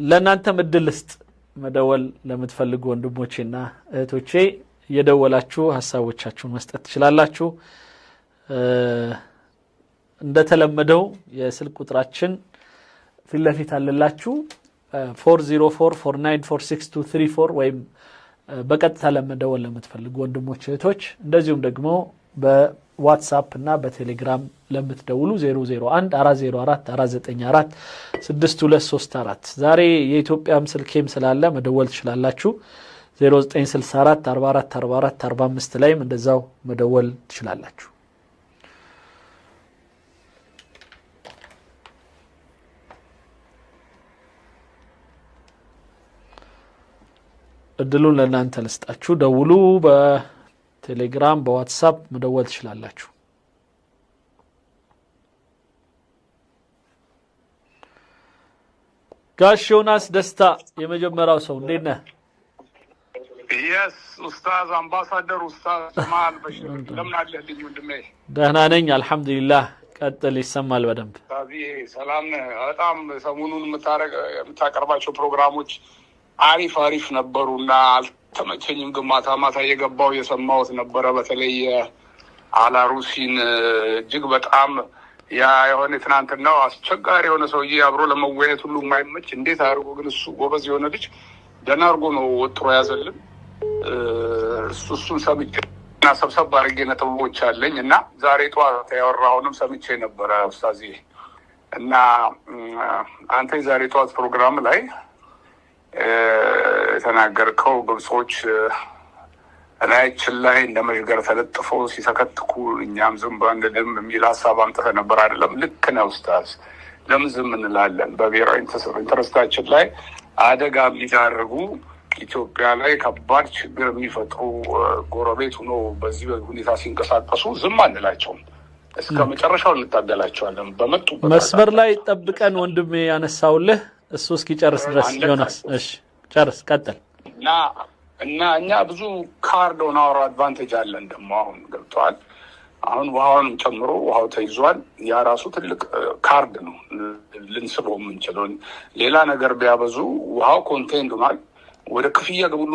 ለናንተም እድል ልስጥ መደወል ለምትፈልጉ ወንድሞቼና እህቶቼ የደወላችሁ ሐሳቦቻችሁን መስጠት ትችላላችሁ እንደተለመደው የስልክ ቁጥራችን ፊትለፊት አለላችሁ 4044946234 ወይም በቀጥታ ለመደወል ለምትፈልጉ ወንድሞቼ እህቶች እንደዚሁም ደግሞ በዋትስአፕ እና በቴሌግራም ለምትደውሉ 0014044994624 ዛሬ የኢትዮጵያም ስልኬም ስላለ መደወል ትችላላችሁ 0964444445 ላይም እንደዛው መደወል ትችላላችሁ እድሉን ለናንተ ልስጣችሁ ደውሉ በቴሌግራም በዋትስአፕ መደወል ትችላላችሁ ጋሽ ዮናስ ደስታ የመጀመሪያው ሰው እንዴት ነህ Yes ኡስታዝ አምባሳደር ኡስታዝ ጀማል በሽር ለምን አለህልኝ ወንድሜ ደህና ነኝ አልহামዱሊላህ ቀጥል ይሰማል በደንብ ታዲያ ሰላም በጣም ሰሞኑን የምታቀርባቸው ፕሮግራሞች አሪፍ ነበሩና አልተመቸኝም ግማታ ማታ የገባው የሰማሁት ነበር በተለይ አላሩሲን እጅግ በጣም ያ የሆነ ትናንትናው አስቸጋሪ የሆነ ሰውዬ አብሮ ለመወያየት ሁሉ የማይመች እንዴት አድርጎ ግን እሱ ጎበዝ የሆነ ልጅ ደህና አድርጎ ነው ወጥሮ ያዘልን እሱን ሰምቼና ሰብሰብ አድርጌ ነጥቦች አለኝ እና ዛሬ ጠዋት ያወራሁንም ሰምቼ ነበር ኡስታዝ እና አንተ ዛሬ ጠዋት ፕሮግራም ላይ የተናገርከው ግብጾች ላይችን ላይ እንደመሽገር ተለጥፈው ሲተከትኩ እኛም ዝም ባንልም የሚል ሀሳብ አምጥተህ ነበር አይደለም ልክ ነው ኡስታዝ ለምን ዝም እንላለን በብሔራዊ ኢንተረስታችን ላይ አደጋ የሚዳርጉ ኢትዮጵያ ላይ ከባድ ችግር የሚፈጥሩ ጎረቤት ሆኖ በዚህ ሁኔታ ሲንቀሳቀሱ ዝም አንላቸውም እስከ መጨረሻው እንታገላቸዋለን በመጡበት መስመር ላይ ጠብቀን ወንድሜ ያነሳውልህ እሱ እስኪጨርስ ድረስ ዮናስ እሺ ጨርስ ቀጥል እና እኛ ብዙ ካርድ ኦን አወር አድቫንቴጅ አለን ደግሞ አሁን ገብቷል አሁን ውሃውን ጨምሮ ውሃው ተይዟል ያ ራሱ ትልቅ ካርድ ነው ልንስበው የምንችለው ሌላ ነገር ቢያበዙ ውሃው ኮንቴንድ ሆኗል ወደ ክፍያ ግብሉ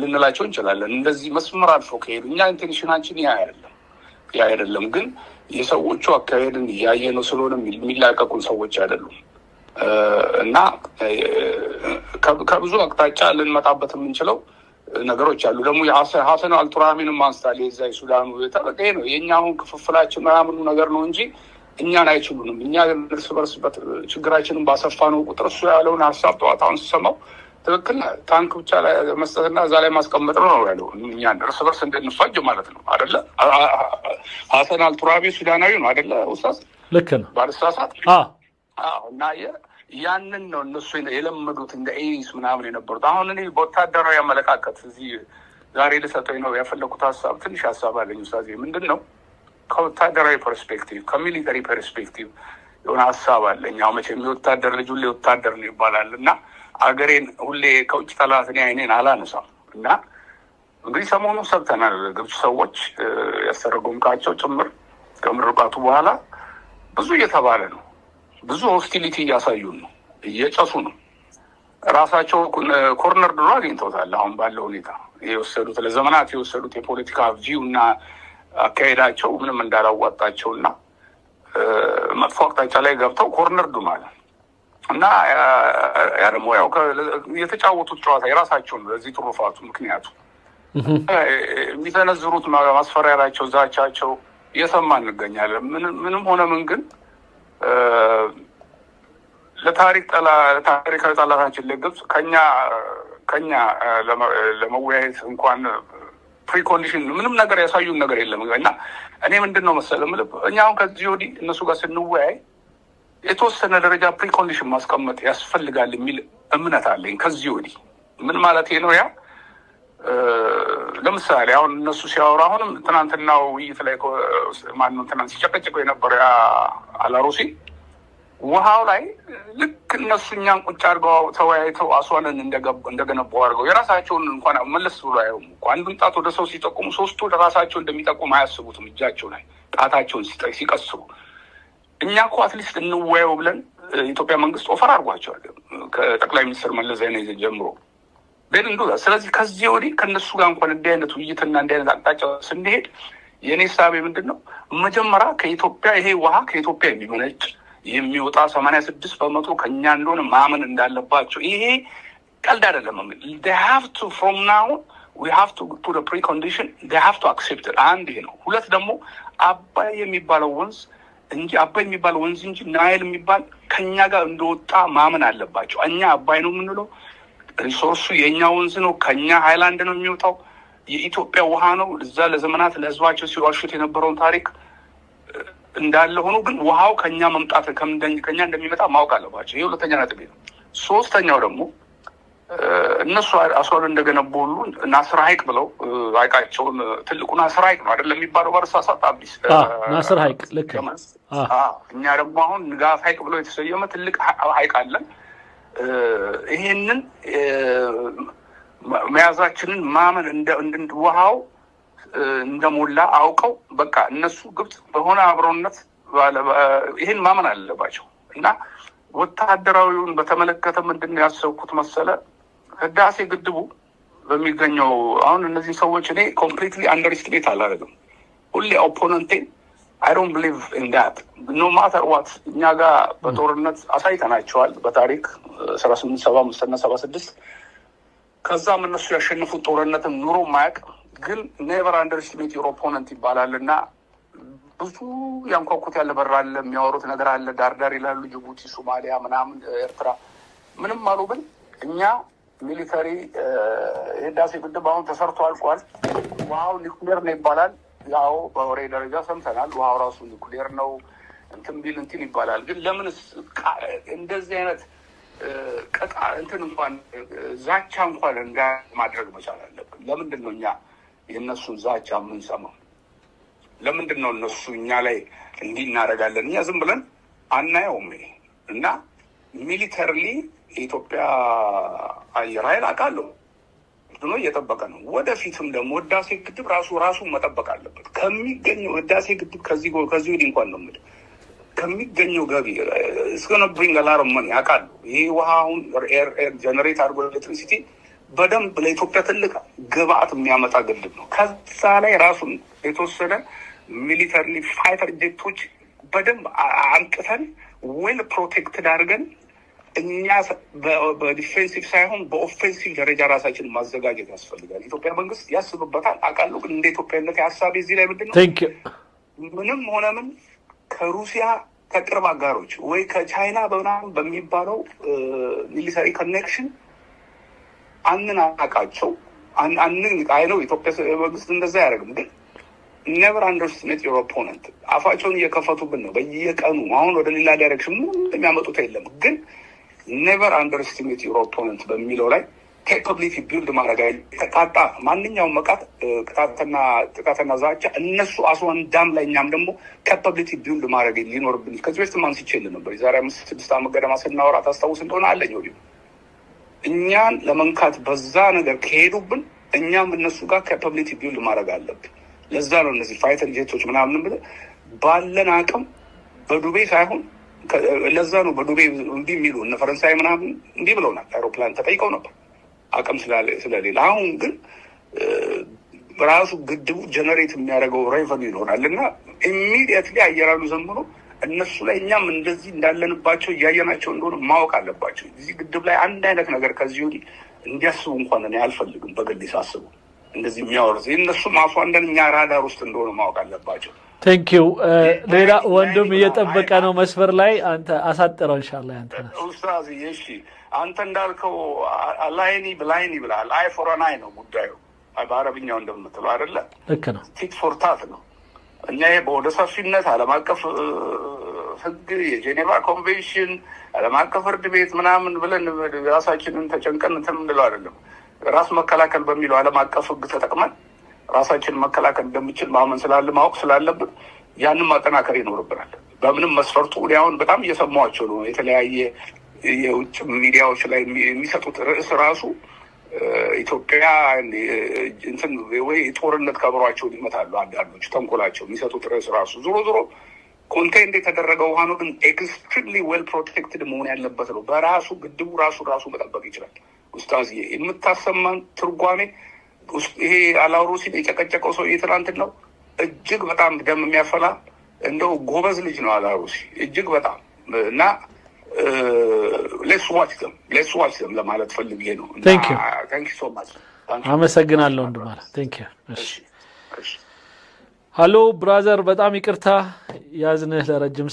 ልንላቸው እንችላለን እንደዚህ መስመር አልፎ ከሄዱ እኛ ኢንቴንሽናችን ያ አይደለም ግን የሰዎቹ አካሄድን ያየነው ስለሆነ የሚላቀቁን ሰዎች አይደሉም እና ከብዙ አቅጣጫ ልንመጣበት የምንችለው ነገሮች አሉ ደግሞ ሐሰን አልቱራሚንም አንስታል የዛይ ሱዳኑ ተበቀይ ነው የኛውን ክፍፍላችን ምናምን ነገር ነው እንጂ እኛን አይችሉንም እኛ እርስ በርስ ችግራችንን ባሰፋነው ቁጥር እሱ ያለውን ሐሳብ ተዋታውን ሲሰማው ትክክል ታንክ ብቻ ላይ መስጠትና እዛ ላይ ማስቀመጥ ነው ያለው እኛ እርስ በርስ እንድንፋጅ ማለት ነው አይደለ ሐሰን አልቱራሚ ሱዳናዊ ነው አይደለ ኡስታዝ ልክ ነው ባልሳሳት እና ያንን ነው እነሱ የለመዱት እንደ ኤሪስ ምናምን የነበሩት አሁን እኔ በወታደራዊ አመለካከት እዚህ ዛሬ ልሰጠኝ ነው ያፈለኩት ሀሳብ ትንሽ ሀሳብ አለኝ ኡስታዝ ምንድነው ከወታደራዊ ፐርስፔክቲቭ ከሚሊተሪ ፐርስፔክቲቭ የሆነ ሀሳብ አለኝ አሁን መቼም የወታደር ልጅ ሁሌ ወታደር ነው ይባላል እና አገሬን ሁሌ ከውጭ ጠላት እኔ አይኔን አላነሳም እና እንግዲህ ሰሞኑን ሰብተናል ግብጽ ሰዎች ያሰረጉምካቸው ጭምር ከምርቃቱ በኋላ ብዙ እየተባለ ነው ብዙ ሆስቲሊቲ እያሳዩን ነው እየጨሱ ነው ራሳቸው ኮርነር ድሮ አግኝተውታል አሁን ባለው ሁኔታ የወሰዱት ለዘመናት የወሰዱት የፖለቲካ ቪው እና አካሄዳቸው ምንም እንዳላዋጣቸውና መጥፎ አቅጣጫ ላይ ገብተው ኮርነር ዱናል እና ያ ደግሞ ያው የተጫወቱት ጨዋታ የራሳቸውን በዚህ ትሩፋቱ ምክንያቱ የሚተነዝሩት ማስፈራሪያቸው ዛቻቸው እየሰማን እንገኛለን ምንም ሆነ ምን ግን ለታሪካዊ ጠላታችን ለግብጽ ከኛ ለመወያየት እንኳን ፕሪኮንዲሽን ምንም ነገር ያሳዩን ነገር የለም እና እኔ ምንድነው መሰለህ እኛ አሁን ከዚህ ወዲህ እነሱ ጋር ስንወያይ የተወሰነ ደረጃ ፕሪኮንዲሽን ማስቀመጥ ያስፈልጋል የሚል እምነት አለኝ ከዚህ ወዲህ ምን ማለት ነው ያ ለምሳሌ አሁን እነሱ ሲያወራ አሁንም ትናንትናው ውይይት ላይ ማንንም ትናንት ሲጨቀጭቀው የነበረው አላሩሲ ውሃው ላይ ልክ እነሱ እኛን ቁጭ አድርገው ተወያይተው አስዋንን እንደገነቡ አድርገው የራሳቸውን እንኳን መለስ ብሎ ያው አንዱን ጣት ወደ ሰው ሲጠቁሙ ሶስቱ ለራሳቸው እንደሚጠቁም አያስቡትም እጃቸው ላይ ጣታቸውን ሲቀስሩ እኛ እኮ አትሊስት እንወያየው ብለን ኢትዮጵያ መንግስት ኦፈር አድርጓቸዋል ከጠቅላይ ሚኒስትር መለስ ዜናዊ ጀምሮ ግን ስለዚህ ከዚህ ወዲህ ከነሱ ጋር እንኳን እንዲህ አይነት ውይይትና እንዲህ አይነት አቅጣጫ ስንሄድ የኔ ሳቤ ምንድነው መጀመሪያ ከኢትዮጵያ ይሄ ውሃ ከኢትዮጵያ የሚመነጭ የሚወጣ 86% ከኛ እንደሆነ ማመን እንዳለባቸው ይሄ ቀልድ አይደለም they have to from now we have to put a precondition they have to accept it አንድ ይሄ ነው ሁለት ደግሞ አባይ የሚባለው ወንዝ እንጂ ናይል የሚባል ከኛ ጋር እንደወጣ ማመን አለባቸው እኛ አባይ ነው የምንለው ሪሶርሱ የኛ ወንዝ ነው ከኛ ሃይላንድ ነው የሚወጣው የኢትዮጵያ ውሃ ነው እዛ ለዘመናት ለህዝባቸው ሲዋሹት የነበረውን ታሪክ እንዳለ ሆኖ ግን ውሃው ከኛ መምጣት ከኛ እንደሚመጣ ማወቅ አለባቸው ይሄ ሁለተኛ ነጥብ ነው ሶስተኛው ደግሞ እነሱ አስዋል እንደገነቡ ሁሉ ናስር ሐይቅ ብለው ሐይቃቸውን ትልቁ ናስር ሐይቅ ነው አይደለም የሚባለው በርሳሳት አዲስ ናስር ሐይቅ ልክ እኛ ደግሞ አሁን ንጋት ሐይቅ ብለው የተሰየመ ትልቅ ሐይቅ አለን ይሄንን መያዛችንን ማመን እንደ ውሃው እንደሞላ አውቀው በቃ እነሱ ግብጽ በሆነ አብሮነት ይሄን ማመን አለባቸው እና ወታደራዊውን በተመለከተ ምንድነው ያሰብኩት መሰለ ህዳሴ ግድቡ በሚገኘው አሁን እነዚህ ሰዎች እኔ ኮምፕሊትሊ አንደርስቲሜት አላደረግም ሁሌ ኦፖነንቴ I don't believe in that no matter what እኛ ጋር በጦርነት አሳይተናቸዋል በታሪክ 1875 እና 76 ከዛም እነሱ ያሸነፉት ጦርነትም ኑሮ ማያቅ ግን never underestimate your opponent ይባላልና ብዙ ያንኳኩት ያለ በራለ የሚያወሩት ነገር አለ ዳርዳር ይላሉ ጅቡቲ ሶማሊያ ምናምን ኤርትራ ምንም አሉ ግን እኛ ሚሊተሪ ህዳሴ ግድብ አሁን ተሰርቶ አልቋል ዋው ኒውክሌር ነው ይባላል ያው በወሬ ደረጃ ሰምተናል ዋው ራሱ ኒውክሌር ነው እንትን ይባላል ግን ለምንስ እንደዚህ አይነት እንኳን ዛቻ እንኳን ማድረግ መቻል አለብን ለምንድን ነው እኛ የእነሱን ዛቻ የምንሰማው ለምንድን ነው እነሱ እኛ ላይ እንዲህ እናደርጋለን እኛ ዝም ብለን አናየውም እና ሚሊተሪሊ የኢትዮጵያ አየር ኃይል አውቃለሁ ነው እየጠበቀ ነው ወደፊትም ደግሞ ህዳሴ ግድብ ራሱን መጠበቅ አለበት ከሚገኘው ህዳሴ ግድብ ከዚህ ወዲህ እንኳን ነው የምልህ ከሚገኘው ገቢ እስከነ ብሪንግ አላርም ማን ያውቃሉ ይሄ ውሃውን ኤር ጀነሬት አድርጎ ኤሌክትሪሲቲ በደንብ ለኢትዮጵያ ትልቅ ግብአት የሚያመጣ ግድብ ነው ከዛ ላይ ራሱን የተወሰደ ሚሊተሪ ፋይተር ጀቶች በደንብ አንቅተን ዌል ፕሮቴክትድ አድርገን እኛ በዲፌንሲቭ ሳይሆን በኦፌንሲቭ ደረጃ ራሳችንን ማዘጋጀት ያስፈልጋል ኢትዮጵያ መንግስት ያስብበታል አውቃለሁ ግን እንደ ኢትዮጵያነት ሀሳብ እዚህ ላይ ምንድነው ምንም ሆነ ምን ከሩሲያ ከቅርብ አጋሮች ወይ ከቻይና በምናምን በሚባለው ሚሊተሪ ኮኔክሽን አናቃቸው አይነው ኢትዮጵያ መንግስት እንደዛ ያደርግም ግን never underestimate your opponent አፋቸውን እየከፈቱብን ነው በየቀኑ አሁን ወደ ሌላ ዳይሬክሽን ምንም የሚያመጡት የለም ግን never underestimate your opponent በሚለው ላይ capability build ማድረግ ተቃጣ ማንኛውም መቃት ጥቃትና ዛቻ እነሱ አስዋን ዳም ላይ እኛም ደግሞ capability build ማድረግ ሊኖርብን ከዚህ በፊት ማን ሲችል ነበር የዛሬ 5-6 ዓመት ገደማ ስናወራ ታስታውስ እንደሆነ አለኝ ወዲሁ እኛን ለመንካት በዛ ነገር ከሄዱብን እኛም እነሱ ጋር capability build ማድረግ አለብን ለዛ ነው እነዚህ ፋይተር ጀቶች ምናምን ብለ ባለን አቅም በዱቤ ሳይሆን ለዛ ነው በዱቤ እንዲህ የሚሉ እነ ፈረንሳይ ምናምን እንዲህ ብለውናል አይሮፕላን ተጠይቀው ነበር አቅም ስለሌለ አሁን ግን ራሱ ግድቡ ጀነሬት የሚያደርገው ሬቨኒው ይሆናልና ኢሚዲየትሊ አየራሉ ዘምሮ እነሱ ላይ እኛም እንደዚህ እንዳለንባቸው እያየናቸው እንደሆነ ማወቅ አለባቸው እዚህ ግድብ ላይ አንድ አይነት ነገር ከዚህ ወዲህ እንዲያስቡ እንኳን እኔ አልፈልግም በግሌ ሳስቡ እንደዚህ የሚያወሩት እነሱ ማሷንደኛ ራዳር ውስጥ እንደሆነ ማወቅ አለባቸው ቴንክ ዩ ሌላ ወንድም እየጠበቀ ነው መስፈር ላይ አንተ አሳጥረው ኢንሻአላህ አንተ ኡስታዝ እሺ አንተ እንዳልከው አላይኒ ብላይኒ ብላል አይ ፎር አን አይ ነው ጉዳዩ በአረብኛው እንደምትለው አይደለ ልክ ነው ቲክ ፎር ታት ነው እኛ ይሄ በወደ ሰፊነት ዓለም አቀፍ ህግ የጄኔቫ ኮንቬንሽን ዓለም አቀፍ ፍርድ ቤት ምናምን ብለን ራሳችንን ተጨንቀን እንትን እንለው አይደለም ራስ መከላከል በሚለው ዓለም አቀፍ ህግ ተጠቅመን ራሳችንን መከላከል እንደምንችል ማመን ማወቅ ስላለብን ያንን ማጠናከር ይኖርብናል በምንም መስፈርቱ ሊያውን በጣም እየሰማዋቸው ነው የተለያየ የውጭ ሚዲያዎች ላይ የሚሰጡት ርዕስ ራሱ ኢትዮጵያ እንትን ወይ ጦርነት ከብሯቸው ይመታሉ አንዳንዶች ተንኮላቸው የሚሰጡት ርዕስ ራሱ ዞሮ ኮንቴንት የተደረገው ውሃ ነው፣ ግን ኤክስትሪምሊ ዌል ፕሮቴክትድ መሆን ያለበት ነው። በራሱ ግድቡ ራሱ መጠበቅ ይችላል። ኡስታዝ የምታሰማን ትርጓሜ ይሄ አላውሩሲን የጨቀጨቀው ሰው ትናንት ነው። እጅግ በጣም ደም የሚያፈላ እንደው ጎበዝ ልጅ ነው አላውሩሲ እጅግ በጣም እና ሌትስ ዋች them ለማለት ፈልጌ ነው። Thank you so much። አመሰግናለሁ ወንድማለ። Thank you። እሺ ሃሎ ብራዘር፣ በጣም ይቅርታ ያዝንህ ለረጅም